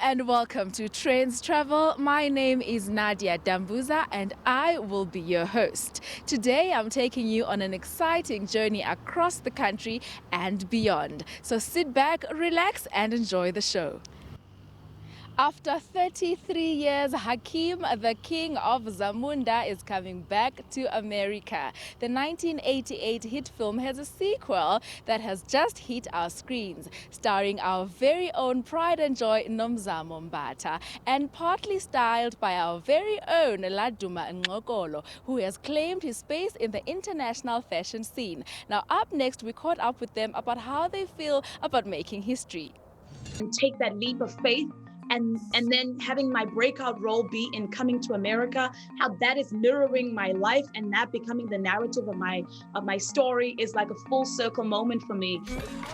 and welcome to Trendz Travel. My name is Nadia Dambuza and I will be your host. Today I'm taking you on an exciting journey across the country and beyond. So sit back, relax and enjoy the show. After 33 years, Hakeem, the King of Zamunda, is coming back to America. The 1988 hit film has a sequel that has just hit our screens, starring our very own pride and joy Nomzamo Mbatha, and partly styled by our very own Laduma Ngxokolo, who has claimed his space in the international fashion scene. Now, up next, we caught up with them about how they feel about making history. And take that leap of faith. And then having my breakout role be in Coming to America, how that is mirroring my life and that becoming the narrative of my story is like a full circle moment for me.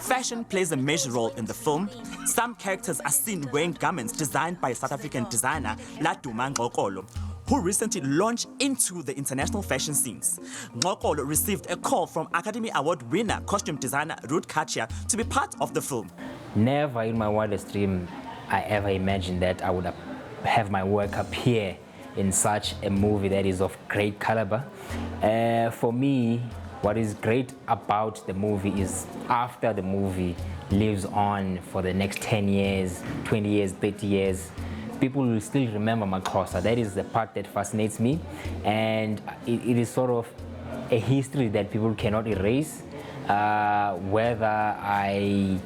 Fashion plays a major role in the film. Some characters are seen wearing garments designed by South African designer Laduma Ngxokolo, who recently launched into the international fashion scenes. Ngxokolo received a call from Academy Award winner costume designer Ruth Kachia to be part of the film. Never in my wildest dream I ever imagined that I would have my work appear in such a movie that is of great caliber. For me, what is great about the movie is after the movie lives on for the next 10 years, 20 years, 30 years, people will still remember Makhosa. That is the part that fascinates me, and it is sort of a history that people cannot erase. Whether I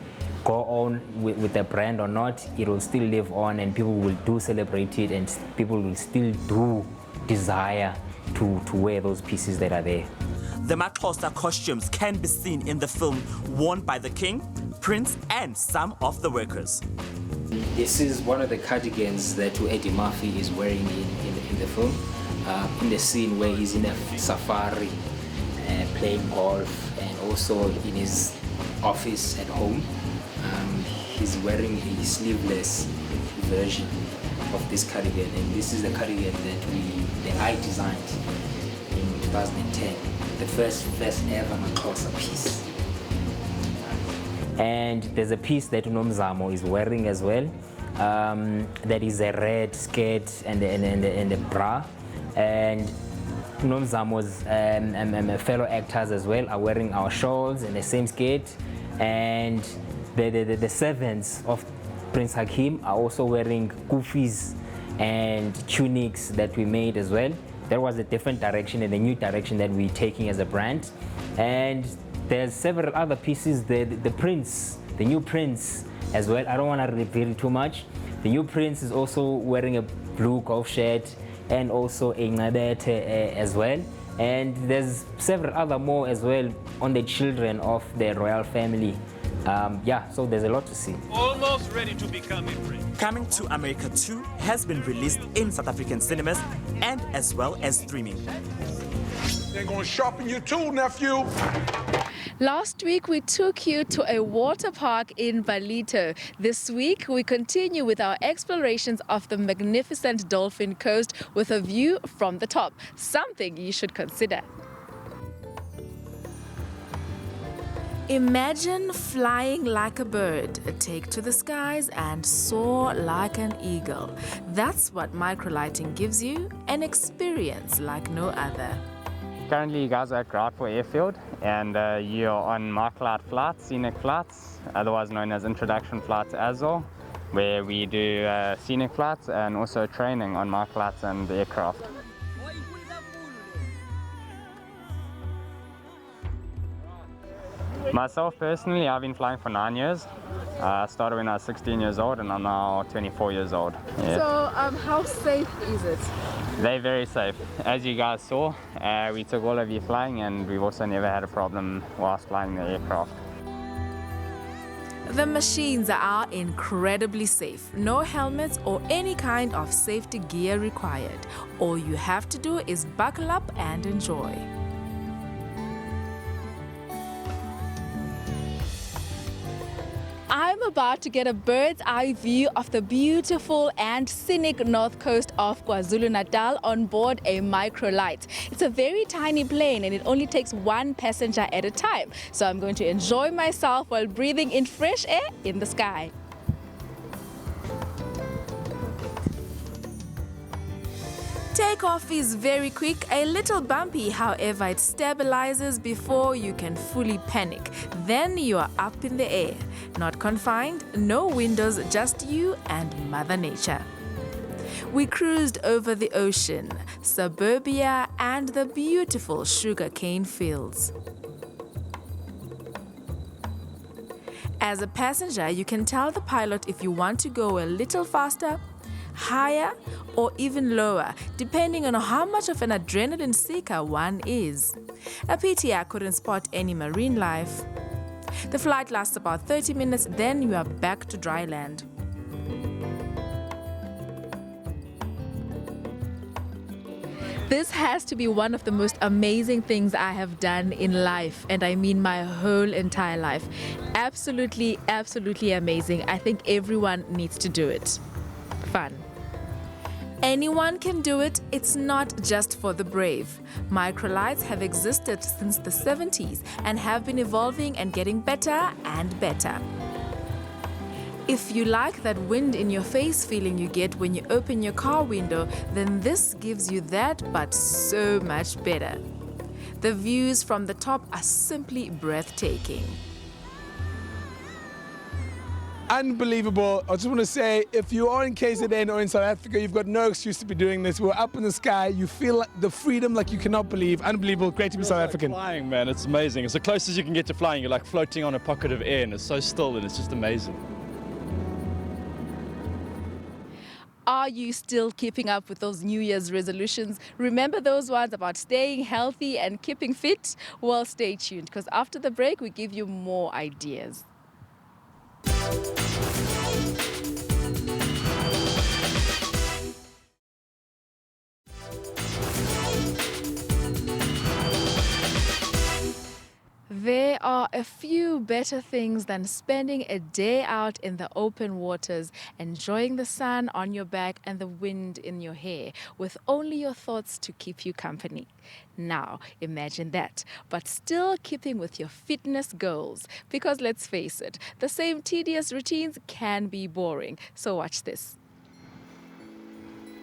go on with the brand or not, it will still live on and people will do celebrate it and people will still do desire to wear those pieces that are there. The Makhosa costumes can be seen in the film worn by the king, prince and some of the workers. This is one of the cardigans that Eddie Murphy is wearing in the film, in the scene where he's in a safari, playing golf, and also in his office at home. He's wearing a sleeveless version of this cardigan, and this is the cardigan that I designed in 2010, the first ever Makhosa piece. And there's a piece that Nomzamo is wearing as well, that is a red skirt and a bra, and Nomzamo's fellow actors as well are wearing our shawls and the same skirt, and the servants of Prince Hakeem are also wearing kufis and tunics that we made as well. There was a different direction and a new direction that we're taking as a brand. And there's several other pieces, the prince, the new prince as well. I don't want to reveal too much. The new prince is also wearing a blue golf shirt and also a ngabete as well. And there's several other more as well on the children of the royal family. So there's a lot to see. Almost ready to become a prince. Coming to America 2 has been released in South African cinemas and as well as streaming. They're going to sharpen your tool, nephew. Last week, we took you to a water park in Balito. This week, we continue with our explorations of the magnificent Dolphin Coast with a view from the top, something you should consider. Imagine flying like a bird, take to the skies and soar like an eagle. That's what microlighting gives you, an experience like no other. Currently you guys are at Groutful Airfield and you're on microlight flights, scenic flights, otherwise known as introduction flights as well, where we do scenic flights and also training on microlights and the aircraft. Myself personally, I've been flying for 9 years. I started when I was 16 years old and I'm now 24 years old. Yeah. So how safe is it? They're very safe. As you guys saw, we took all of you flying and we've also never had a problem whilst flying the aircraft. The machines are incredibly safe. No helmets or any kind of safety gear required. All you have to do is buckle up and enjoy. I'm about to get a bird's eye view of the beautiful and scenic north coast of KwaZulu-Natal on board a microlight. It's a very tiny plane and it only takes one passenger at a time. So I'm going to enjoy myself while breathing in fresh air in the sky. Takeoff is very quick, a little bumpy, however it stabilizes before you can fully panic. Then you are up in the air. Not confined, no windows, just you and Mother Nature. We cruised over the ocean, suburbia and the beautiful sugarcane fields. As a passenger, you can tell the pilot if you want to go a little faster, higher, or even lower, depending on how much of an adrenaline seeker one is. A pity I couldn't spot any marine life. The flight lasts about 30 minutes, then you are back to dry land. This has to be one of the most amazing things I have done in life, and I mean my whole entire life. Absolutely, absolutely amazing. I think everyone needs to do it. Fun. Anyone can do it, it's not just for the brave. Microlights have existed since the 70s and have been evolving and getting better and better. If you like that wind in your face feeling you get when you open your car window, then this gives you that, but so much better. The views from the top are simply breathtaking. Unbelievable. I just want to say, if you are in KZN or in South Africa, you've got no excuse to be doing this. We're up in the sky. You feel the freedom like you cannot believe. Unbelievable. Great to be South African. Flying, man. It's amazing. It's the closest you can get to flying. You're like floating on a pocket of air, and it's so still, and it's just amazing. Are you still keeping up with those New Year's resolutions? Remember those ones about staying healthy and keeping fit? Well, stay tuned, because after the break, we give you more ideas. There are a few better things than spending a day out in the open waters, enjoying the sun on your back and the wind in your hair, with only your thoughts to keep you company. Now, imagine that, but still keeping with your fitness goals. Because let's face it, the same tedious routines can be boring. So watch this.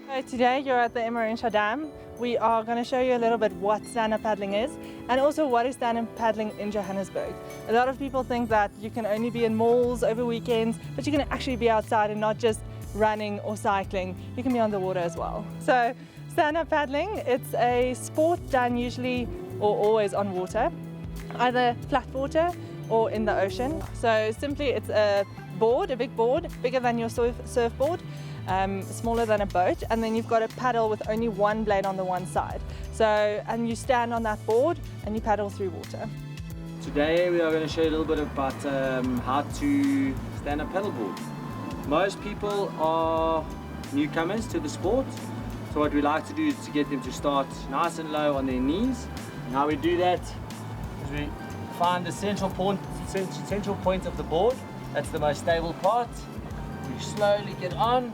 So today you're at the Emmerensha Dam. We are going to show you a little bit what stand-up paddling is, and also what is stand-up paddling in Johannesburg. A lot of people think that you can only be in malls over weekends, but you can actually be outside and not just running or cycling. You can be on the water as well. So stand-up paddling, it's a sport done usually or always on water, either flat water or in the ocean. So simply it's a board, a big board, bigger than your surfboard, smaller than a boat, and then you've got a paddle with only one blade on the one side. So, and you stand on that board and you paddle through water. Today we are going to show you a little bit about how to stand up paddleboard. Most people are newcomers to the sport, so what we like to do is to get them to start nice and low on their knees. And how we do that is we find the central point of the board. That's the most stable part. We slowly get on.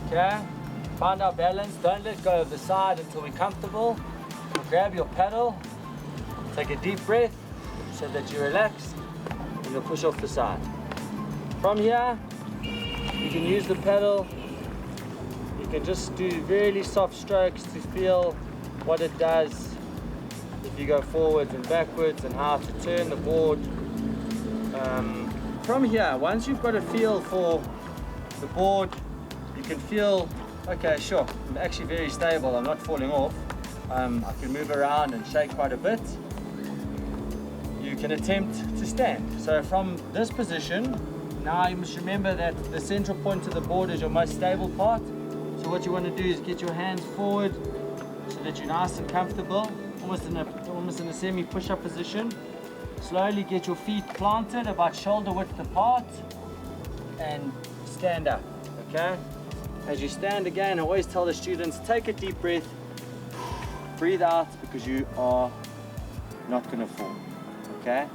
Okay, find our balance, don't let go of the side until we're comfortable. Grab your paddle, take a deep breath so that you relax, and you'll push off the side. From here, you can use the paddle, you can just do really soft strokes to feel what it does if you go forwards and backwards and how to turn the board. From here, once you've got a feel for the board, you can feel, okay, sure, I'm actually very stable, I'm not falling off. I can move around and shake quite a bit. You can attempt to stand. So from this position, now you must remember that the central point of the board is your most stable part. So what you want to do is get your hands forward so that you're nice and comfortable, almost in a semi-push-up position. Slowly get your feet planted about shoulder width apart and stand up, okay? As you stand again, I always tell the students, take a deep breath, breathe out, because you are not gonna fall, okay?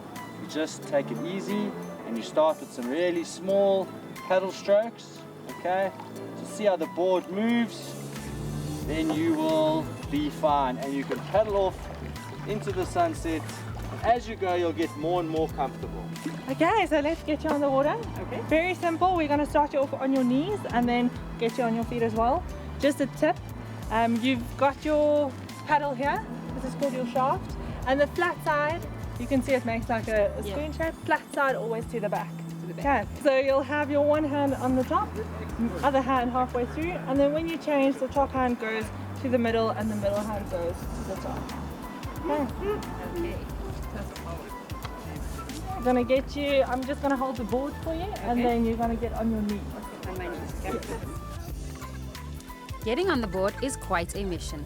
You just take it easy and you start with some really small paddle strokes, okay? To see how the board moves, then you will be fine and you can paddle off into the sunset. As you go, you'll get more and more comfortable. Okay, so let's get you on the water. Okay. Very simple. We're going to start you off on your knees and then get you on your feet as well. Just a tip. You've got your paddle here, this is called your shaft, and the flat side, you can see it makes like a spoon shape, flat side always to the back. Okay. So you'll have your one hand on the top, other hand halfway through, and then when you change, the top hand goes to the middle and the middle hand goes to the top. Okay. I'm gonna get you, I'm just gonna hold the board for you, and then you're gonna get on your knees. On my knees. Okay. Getting on the board is quite a mission.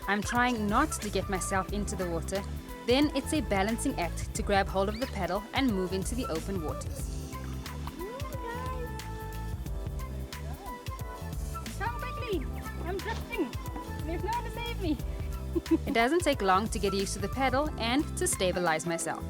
I'm trying not to get myself into the water. Then it's a balancing act to grab hold of the paddle and move into the open waters. Come quickly! I'm drifting! There's no one to save me! It doesn't take long to get used to the paddle and to stabilize myself.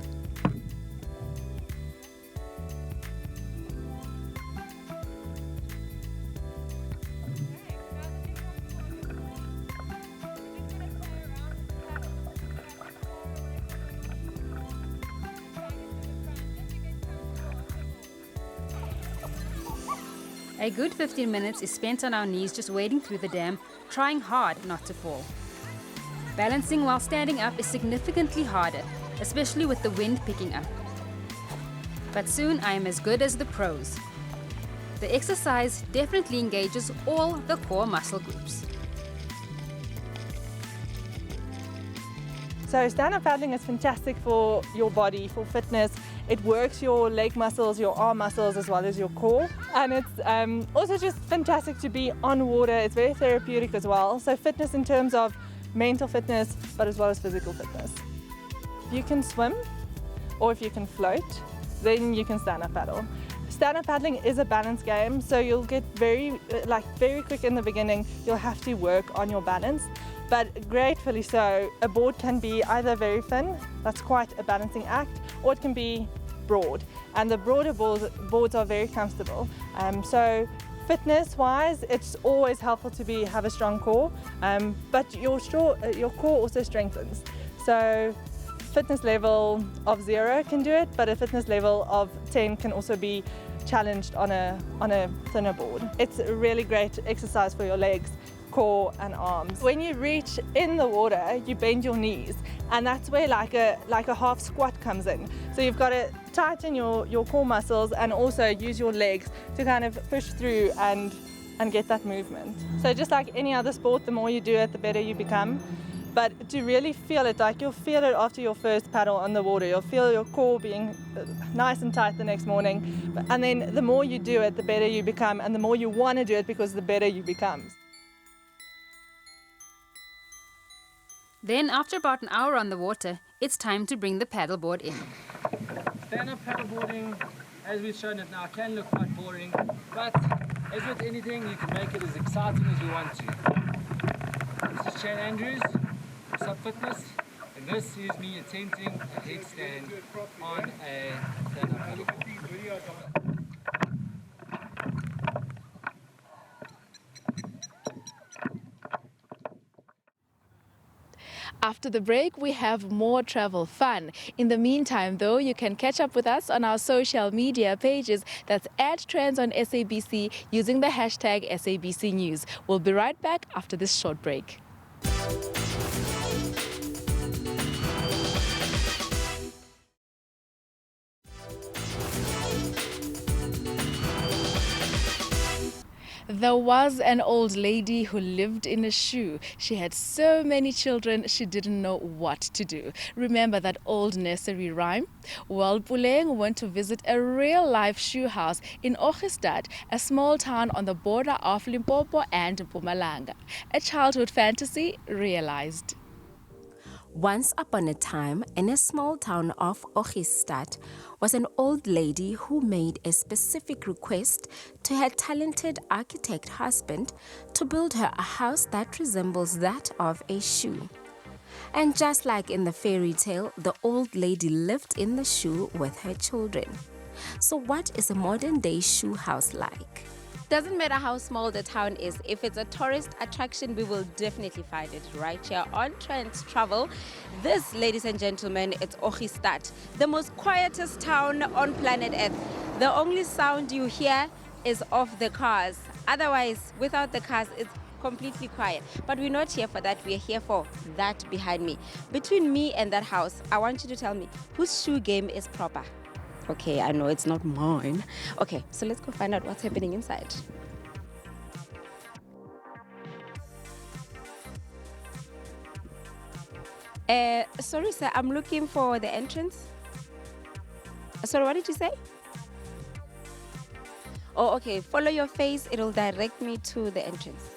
A good 15 minutes is spent on our knees just wading through the dam, trying hard not to fall. Balancing while standing up is significantly harder, especially with the wind picking up. But soon I am as good as the pros. The exercise definitely engages all the core muscle groups. So stand-up paddling is fantastic for your body, for fitness. It works your leg muscles, your arm muscles, as well as your core. And it's also just fantastic to be on water. It's very therapeutic as well. So fitness in terms of mental fitness, but as well as physical fitness. If you can swim, or if you can float, then you can stand-up paddle. Stand-up paddling is a balance game, so you'll get very quick in the beginning. You'll have to work on your balance. But gratefully so, a board can be either very thin, that's quite a balancing act, or it can be broad. And the broader boards are very comfortable. So fitness-wise, it's always helpful to have a strong core, but your core also strengthens. So fitness level of 0 can do it, but a fitness level of 10 can also be challenged on a thinner board. It's a really great exercise for your legs, core and arms. When you reach in the water, you bend your knees, and that's where like a half squat comes in. So you've got to tighten your core muscles and also use your legs to kind of push through and get that movement. So just like any other sport, the more you do it, the better you become. But to really feel it, like you'll feel it after your first paddle on the water. You'll feel your core being nice and tight the next morning. And then the more you do it, the better you become, and the more you want to do it because the better you become. Then, after about an hour on the water, it's time to bring the paddleboard in. Stand-up paddleboarding, as we've shown it now, can look quite boring, but as with anything, you can make it as exciting as you want to. This is Shane Andrews, Sub Fitness, and this is me attempting a headstand on a stand-up paddleboard. After the break, we have more travel fun. In the meantime, though, you can catch up with us on our social media pages. That's @Trendz on SABC using the hashtag SABC News. We'll be right back after this short break. There was an old lady who lived in a shoe. She had so many children, she didn't know what to do. Remember that old nursery rhyme? Well, Puleng went to visit a real-life shoe house in Orghistad, a small town on the border of Limpopo and Mpumalanga. A childhood fantasy realized. Once upon a time, in a small town of Orghistad, was an old lady who made a specific request to her talented architect husband to build her a house that resembles that of a shoe. And just like in the fairy tale, the old lady lived in the shoe with her children. So what is a modern-day shoe house like? Doesn't matter how small the town is, if it's a tourist attraction, we will definitely find it right here on Trendz Travel. This, ladies and gentlemen, it's Orghistad, the most quietest town on planet Earth. The only sound you hear is of the cars. Otherwise, without the cars, it's completely quiet. But we're not here for that. We're here for that behind me. Between me and that house, I want you to tell me whose shoe game is proper. Okay, I know it's not mine. Okay, so let's go find out what's happening inside. Sorry, sir, I'm looking for the entrance. Sorry, what did you say? Oh, okay, follow your face. It'll direct me to the entrance.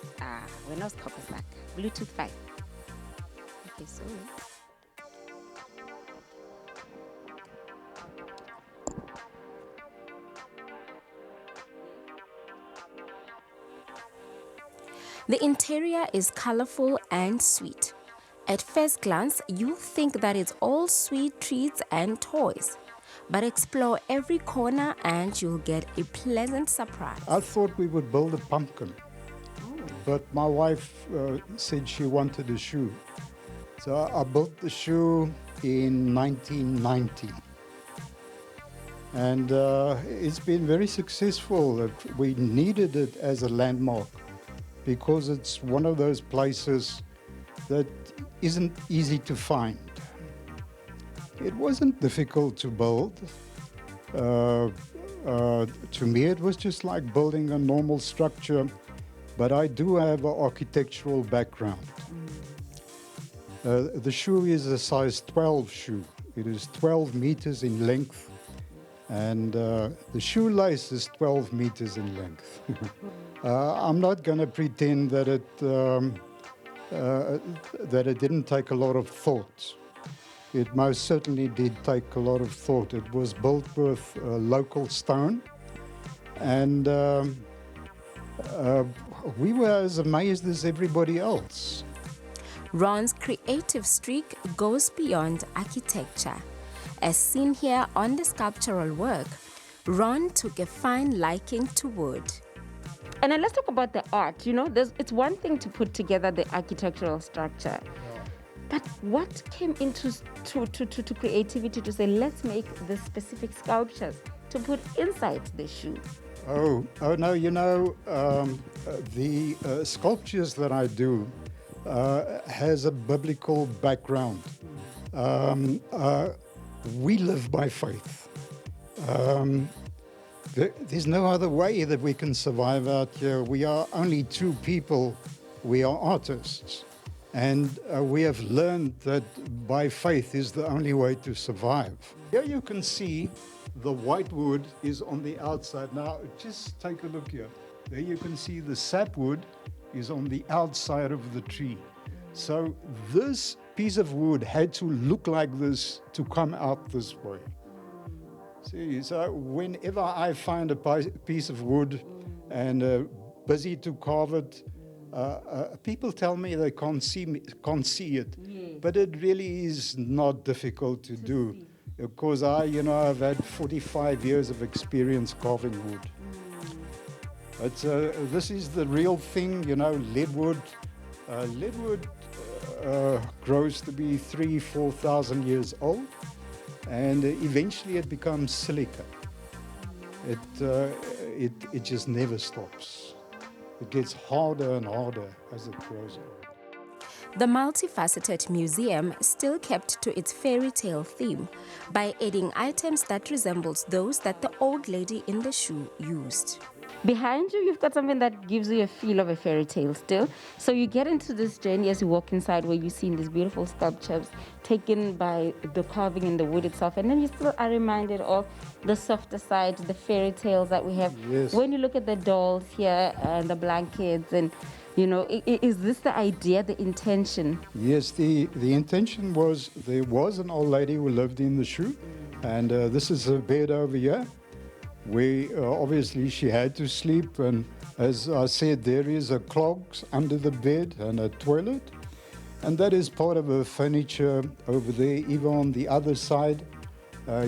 When I was copper's back. Bluetooth 5. Okay, so... The interior is colorful and sweet. At first glance, you'll think that it's all sweet treats and toys. But explore every corner and you'll get a pleasant surprise. I thought we would build a pumpkin, but my wife said she wanted a shoe. So I built the shoe in 1990. And it's been very successful. We needed it as a landmark because it's one of those places that isn't easy to find. It wasn't difficult to build. To me, it was just like building a normal structure, but I do have an architectural background. The shoe is a size 12 shoe. It is 12 meters in length, and the shoelace is 12 meters in length. I'm not going to pretend that it didn't take a lot of thought. It most certainly did take a lot of thought. It was built with local stone, and we were as amazed as everybody else. Ron's creative streak goes beyond architecture. As seen here on the sculptural work, Ron took a fine liking to wood. And then let's talk about the art. You know, it's one thing to put together the architectural structure. But what came into to creativity to say, let's make the specific sculptures to put inside the shoe? Oh no, you know, the sculptures that I do has a biblical background. We live by faith. There's no other way that we can survive out here. We are only two people. We are artists. And we have learned that by faith is the only way to survive. Here you can see the white wood is on the outside. Now, just take a look here. There you can see the sapwood is on the outside of the tree. So this piece of wood had to look like this to come out this way. See, so whenever I find a piece of wood and busy to carve it, people tell me they can't see it, but it really is not difficult to do, because I've had 45 years of experience carving wood. But this is the real thing, lead wood. Lead wood grows to be 3,000-4,000 years old, and eventually it becomes silica. It just never stops. It gets harder and harder as it grows on. The multifaceted museum still kept to its fairy tale theme by adding items that resembled those that the old lady in the shoe used. Behind you, you've got something that gives you a feel of a fairy tale still. So you get into this journey as you walk inside, where you've seen these beautiful sculptures taken by the carving in the wood itself. And then you still are reminded of the softer side, the fairy tales that we have. Yes. When you look at the dolls here and the blankets, and is this the idea, the intention? Yes, the intention was, there was an old lady who lived in the shoe, and this is her bed over here. Obviously she had to sleep, and as I said, there is a clogs under the bed and a toilet, and that is part of her furniture over there. Even on the other side,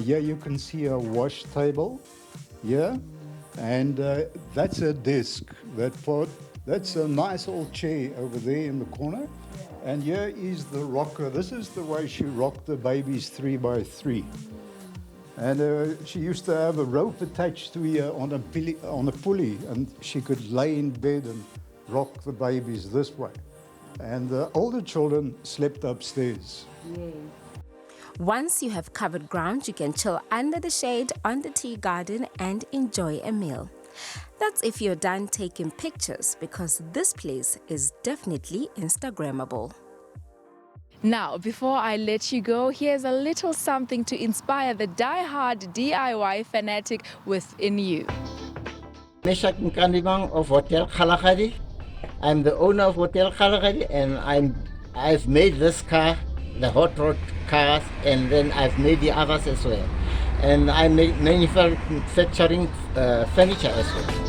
here you can see a wash table, and that's a desk, that part. That's a nice old chair over there in the corner, and here is the rocker. This is the way she rocked the babies 3x3. And she used to have a rope attached to her on a pulley, and she could lay in bed and rock the babies this way. And the older children slept upstairs. Once you have covered ground, you can chill under the shade on the tea garden and enjoy a meal. That's if you're done taking pictures, because this place is definitely Instagrammable. Now, before I let you go, here's a little something to inspire the die-hard DIY fanatic within you. Meshak Nkandimang of Hotel Khalakadi. I'm the owner of Hotel Khalakadi, and I've made this car, the hot rod cars, and then I've made the others as well. And I'm manufacturing furniture as well.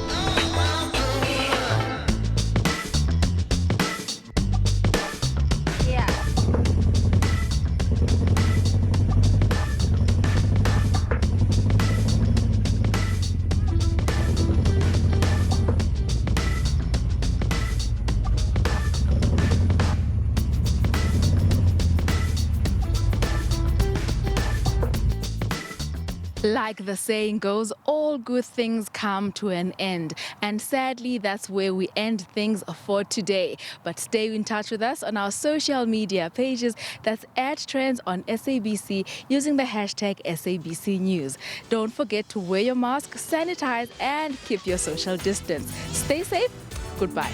Like the saying goes, all good things come to an end. And sadly, that's where we end things for today. But stay in touch with us on our social media pages. That's @Trendz on SABC using the hashtag SABC News. Don't forget to wear your mask, sanitize, and keep your social distance. Stay safe. Goodbye.